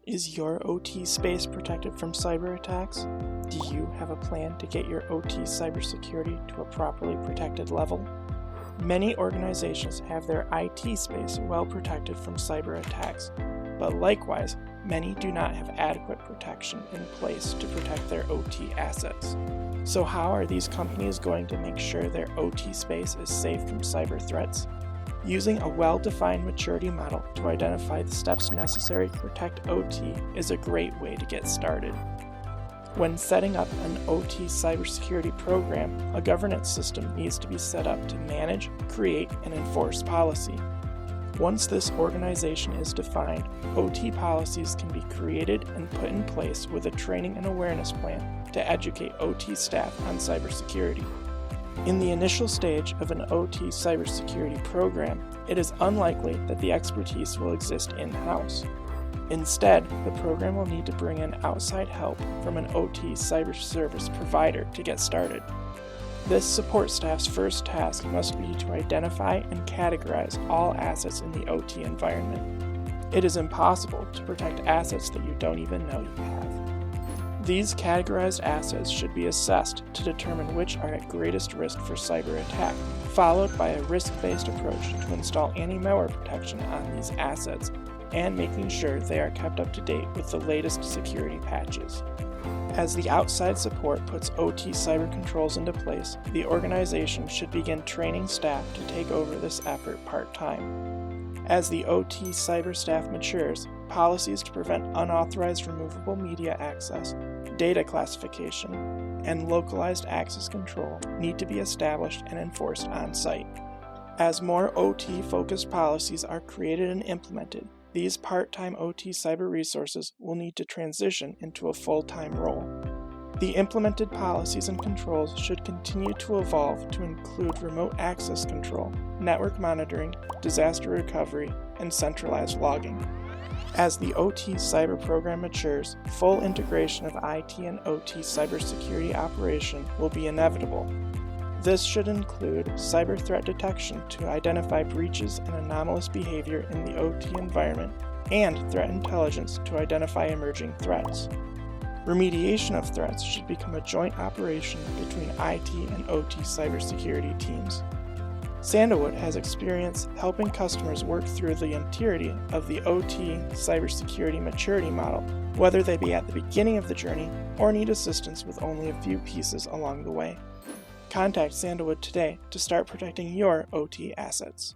Is your OT space protected from cyber attacks? Do you have a plan to get your OT cybersecurity to a properly protected level? Many organizations have their IT space well protected from cyber attacks, but likewise, many do not have adequate protection in place to protect their OT assets. So how are these companies going to make sure their OT space is safe from cyber threats? Using a well-defined maturity model to identify the steps necessary to protect OT is a great way to get started. When setting up an OT cybersecurity program, a governance system needs to be set up to manage, create, and enforce policy. Once this organization is defined, OT policies can be created and put in place with a training and awareness plan to educate OT staff on cybersecurity. In the initial stage of an OT cybersecurity program, it is unlikely that the expertise will exist in-house. Instead, the program will need to bring in outside help from an OT cyber service provider to get started. This support staff's first task must be to identify and categorize all assets in the OT environment. It is impossible to protect assets that you don't even know you have. These categorized assets should be assessed to determine which are at greatest risk for cyber attack, followed by a risk-based approach to install anti-malware protection on these assets and making sure they are kept up to date with the latest security patches. As the outside support puts OT cyber controls into place, the organization should begin training staff to take over this effort part-time. As the OT cyber staff matures, policies to prevent unauthorized removable media access, data classification, and localized access control need to be established and enforced on-site. As more OT-focused policies are created and implemented, these part-time OT cyber resources will need to transition into a full-time role. The implemented policies and controls should continue to evolve to include remote access control, network monitoring, disaster recovery, and centralized logging. As the OT cyber program matures, full integration of IT and OT cybersecurity operation will be inevitable. This should include cyber threat detection to identify breaches and anomalous behavior in the OT environment, and threat intelligence to identify emerging threats. Remediation of threats should become a joint operation between IT and OT cybersecurity teams. Sandalwood has experience helping customers work through the entirety of the OT cybersecurity maturity model, whether they be at the beginning of the journey or need assistance with only a few pieces along the way. Contact Sandalwood today to start protecting your OT assets.